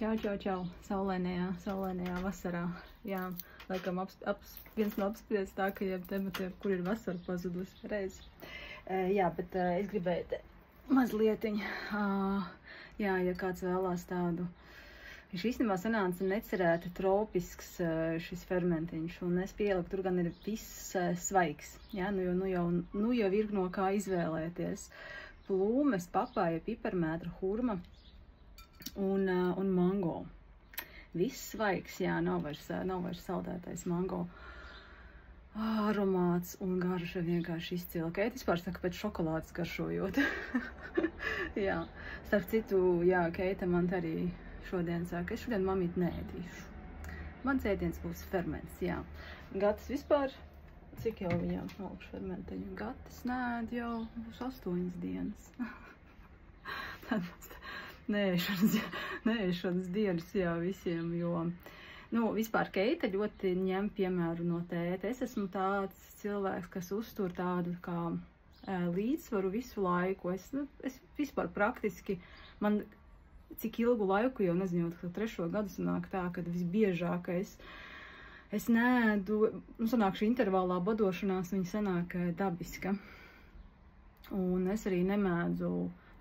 Čau, saulainajā vasarā. Jā, laikam viens no apspriestākajiem tematiem, kur ir vasara pazudusi reiz. Jā, bet es gribēju te mazlietiņ, jā, ja kāds vēlās tādu. Viņš īstenībā sanāca necerēti tropisks šis fermentiņš, un es pieliku, tur gan ir viss svaigs, jā, nu jau ir no kā izvēlēties. Plūmes, papāja, piparmētra, hurma un mango. Viss svaigs, jā, nav vairs saldētais mango. Aromāts un garša vienkārši izcila. Keita vispār saka pēc šokolādes garšojot. Jā, starp citu, jā, Keita man arī šodien saka, es šodien mamīt neēdīšu. Mans ēdiens būs ferments, jā. Gatis vispār, cik jau viņām augšu fermentiņu? Gatis neēd jau būs 8 dienas. Neēšanas dienas, jā, visiem, jo, vispār Keita ļoti ņem piemēru no tēta. Es esmu tāds cilvēks, kas uztur tādu kā līdzsvaru visu laiku. Es vispār praktiski, man cik ilgu laiku jau nezinu, ka 3. gadu sanāk tā, kad visbiežākais es neēdu, sanāk šī intervālā badošanās, viņa sanāk dabiska. Un es arī nemēdzu,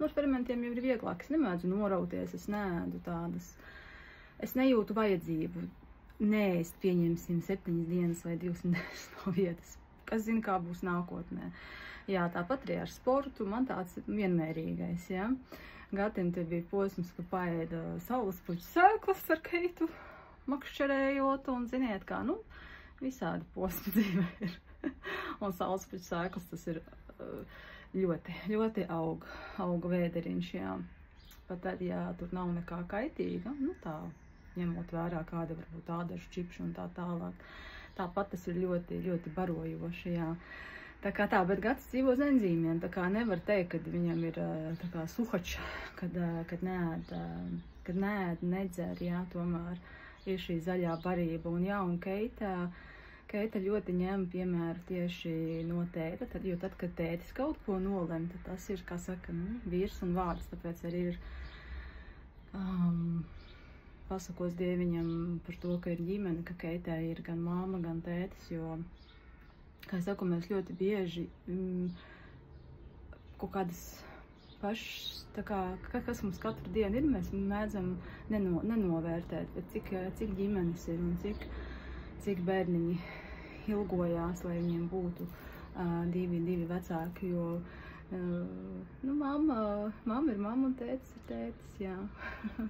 ar fermentiem jau ir vieglāk, es nemēdzu norauties, es neēdu tādas, es nejūtu vajadzību neēst, pieņemsim, 7 dienas vai 2 nedēļas no vietas. Kas zina, kā būs nākotnē. Jā, tāpat arī ar sportu, man tāds vienmērīgais, jā. Gatim te bija posms, ka paēda saulespuķu sēklas ar Keitu, makšķerējot, un ziniet kā, visādi posmi dzīvē ir. Un saulespuķu sēklas tas ir ļoti auga vēderiņš, jā. Pat tad, ja tur nav nekā kaitīga, tā, ņemot vērā kāda varbūt ādažu čipšu un tā tālāk. Tāpat tas ir ļoti barojoši, jā. Tā kā tā, bet Gatis dzīvo uz enzīmiem, tā kā nevar teikt, kad viņam ir tā kā suhačs, kad neēd, nedzer, jā, tomēr ir šī zaļā barība. Un jā, un Keita ļoti ņem piemēru tieši no tēta, jo tad, kad tētis kaut ko nolem, tad tas ir, kā saka, vīrs un vārds, tāpēc arī ir pasakos Dieviņam par to, ka ir ģimene, ka Keitai ir gan māma, gan tētis, jo, kā es saku, mēs ļoti bieži kaut kādas pašas, tā kā, kas mums katru dienu ir, mēs mēdzam nenovērtēt, bet cik ģimenes ir un cik bērniņi ilgojās, lai viņiem būtu divi vecāki, jo mamma ir mamma un tētis ir tētis, jā.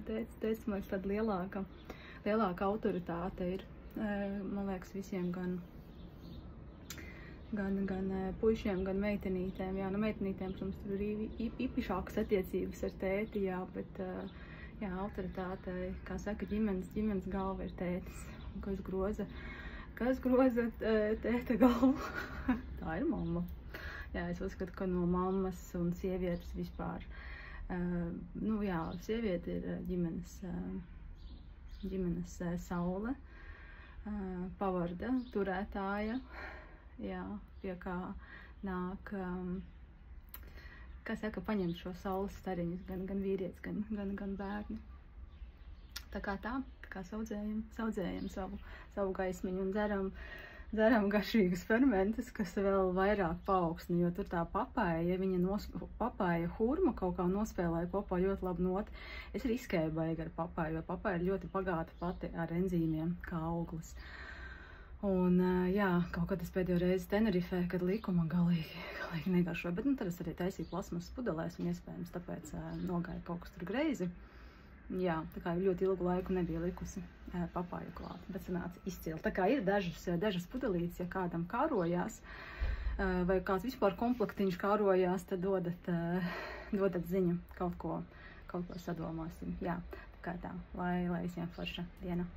Tētis, man liekas, tāda lielāka autoritāte ir, man liekas, visiem gan puišiem, gan meitenītēm, jā, meitenītēm, protams, tur ir īpašākas attiecības ar tēti, jā, bet, jā, autoritātei, kā saka, ģimenes galva ir tētis, un kas groza tēta galvu, tā ir mamma. Jā, es uzskatu, ka no mammas un sievietes vispār, jā, sieviete ir ģimenes saule, pavarda, turētāja, jā, pie kā nāk, kā saka, paņemt šo saules stariņus, gan vīrietis, gan bērni. Tā kā saudzējam savu gaismiņu un dzeram garšīgas fermentus, kas vēl vairāk paaugstina, jo tur tā papāja, ja viņa papāja hurma kaut kā nospēlēja kopā ļoti labu noti, es riskēju baigi ar papāju, jo papāja ir ļoti bagāta pati ar enzīmiem, kā auglis. Un, jā, kaut kad es pēdējo reizi Tenerifē, kad liku, man galīgi negaršoja, bet tad es arī taisīju plasmasas pudelēs un iespējams tāpēc nogāja kaut kas tur greizi. Jā, tā kā ļoti ilgu laiku nebija likusi papāju klāt, bet sanāca izcili. Tā kā ir dažas pudelītes, ja kādam kārojās, vai kāds vispār komplektiņš kārojās, tad dodat ziņu, kaut ko sadomāsim. Jā, tā kā tā, lai visiem forša diena.